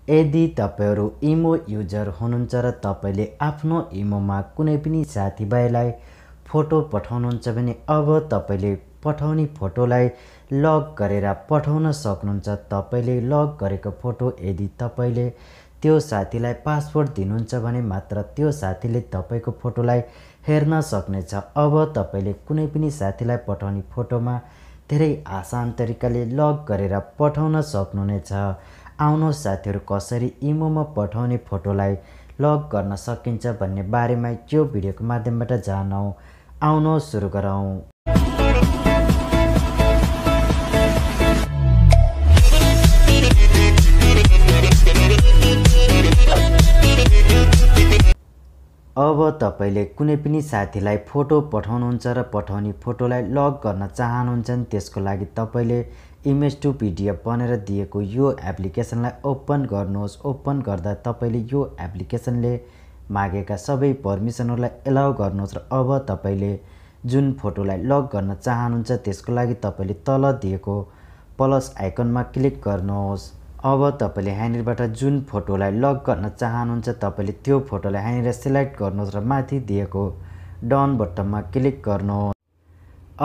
यदि तपाईहरु इमो युजर हुनुहुन्छ र तपाईले आफ्नो इमोमा कुनै पनि साथीभाइलाई फोटो पठाउनुहुन्छ भने अब तपाईले पठाउने फोटोलाई लग गरेर पठाउन सक्नुहुन्छ। तपाईले लग गरेको फोटो यदि तपाईले त्यो साथीलाई पासवर्ड दिनुहुन्छ भने मात्र त्यो साथीले तपाईको फोटोलाई हेर्न सक्नेछ। अब तपाईले कुनै पनि साथीलाई पठाउने फोटोमा धेरै आसान तरिकाले लग गरेर पठाउन सक्नुहुनेछ। आउनुहोस् साथीहरु, कसरी इमोमा पठाउने फोटोलाई लग गर्न सकिन्छ भन्ने बारेमा यो भिडियोको माध्यमबाट जानौं। आउनुहोस् सुरु गरौं। अब तपाईले कुनै पनि साथीलाई फोटो पठाउनुहुन्छ र पठाउने फोटोलाई लग गर्न चाहनुहुन्छ भने त्यसको लागि तपाईले इमेज टु पीडीएफ बनेर दिएको यो एप्लिकेसनलाई ओपन गर्नुहोस्। ओपन गर्दा तपाईले यो एप्लिकेसनले मागेका सबै पर्मिसनहरुलाई एलाउ गर्नुहोस् र अब तपाईले जुन फोटोलाई लग गर्न चाहनुहुन्छ त्यसको लागि तपाईले तल दिएको प्लस आइकनमा क्लिक गर्नुहोस्। अब तपाईले यहाँनिरबाट जुन फोटोलाई लग गर्न चाहनुहुन्छ तपाईले त्यो फोटोलाई यहाँनिर सिलेक्ट गर्नुहोस् र माथि दिएको डन बटनमा क्लिक गर्नुहोस्।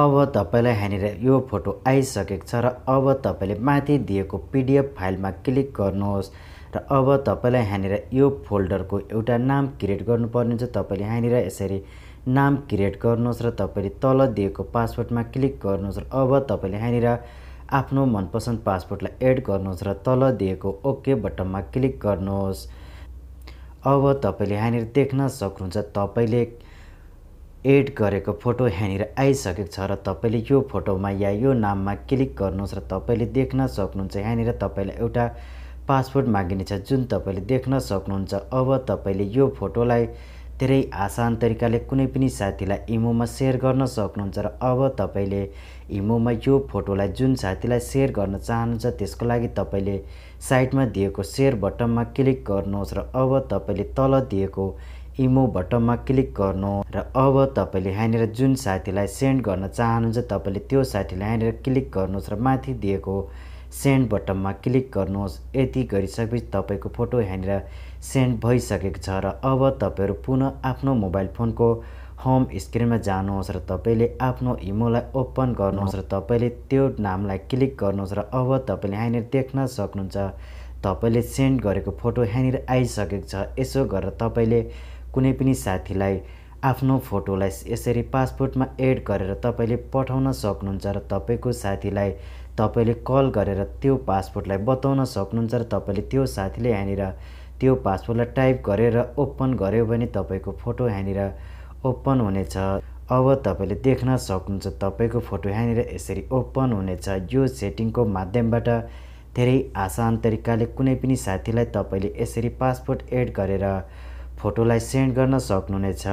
अब तपाईलाई यहाँनिर यो फोटो आइसकेको छ र अब तपाईले माथि दिएको पीडीएफ फाइलमा क्लिक गर्नुहोस् र अब तपाईलाई यहाँनिर यो फोल्डरको एउटा नाम क्रिएट गर्नुपर्ने हुन्छ। तपाईले यहाँनिर यसरी नाम क्रिएट गर्नुहोस् र तपाईले तल दिएको पासवर्डमा क्लिक गर्नुहोस् र अब तपाईले यहाँनिर आफ्नो मनपसन्द पासवर्डलाई एड गर्नुहोस् र तल दिएको ओके बटनमा क्लिक गर्नुहोस्। अब तपाईले यहाँनिर देख्न सक्नुहुन्छ तपाईले एड गरेको फोटो यहाँनिर आइसकेको छ र तपाईले यो फोटोमा या यो नाममा क्लिक गर्नुहोस् र तपाईले देख्न सक्नुहुन्छ यहाँनिर तपाईलाई एउटा पासवर्ड मागिनेछ जुन तपाईले देख्न सक्नुहुन्छ। अब तपाईले यो फोटोलाई धेरै आसान तरिकाले कुनै पनि साथीलाई इमोमा शेयर गर्न सक्नुहुन्छ र अब तपाईले इमोमा यो फोटोलाई जुन साथीलाई शेयर गर्न चाहनुहुन्छ त्यसको लागि तपाईले साइडमा दिएको शेयर बटनमा क्लिक गर्नुहोस् र अब तपाईले तल दिएको इमो बटनमा क्लिक गर्नुहोस् र अब तपाईले यहाँनिर जुन साथीलाई सेन्ड गर्न चाहनुहुन्छ तपाईले त्यो साथीलाई यहाँनिर क्लिक गर्नुहोस् र माथि दिएको सेन्ड बटनमा क्लिक गर्नुहोस्। यति गरिसकेपछि तपाईको फोटो यहाँनिर सेन्ड भइसकेको छ र अब तपाईहरु पुनः आफ्नो मोबाइल फोनको होम स्क्रिनमा जानुहोस् र तपाईले आफ्नो इमोलाई ओपन गर्नुहोस् र तपाईले त्यो नामलाई क्लिक गर्नुहोस् र अब तपाईले यहाँनिर देख्न सक्नुहुन्छ तपाईले सेन्ड गरेको फोटो यहाँनिर आइसकेको छ। यसो गरेर तपाईले कुनै पनि साथीलाई आफ्नो फोटोलाई यसरी पासपोर्टमा एड गरेर तपाईले पठाउन सक्नुहुन्छ र तपाईको साथीलाई तपाईले कल गरेर त्यो पासपोर्टलाई बताउन सक्नुहुन्छ र तपाईले त्यो साथीले यहाँनिर त्यो पासपोर्टलाई टाइप गरेर ओपन गर्यो भने तपाईको फोटो यहाँनिर ओपन हुनेछ। अब तपाईले देख्न सक्नुहुन्छ तपाईको फोटो यहाँनिर यसरी ओपन हुनेछ। यो सेटिङको माध्यमबाट धेरै आसान तरिकाले कुनै पनि साथीलाई तपाईले यसरी पासपोर्ट एड गरेर फोटोलाई सेन्ड गर्न सक्नुहुनेछ।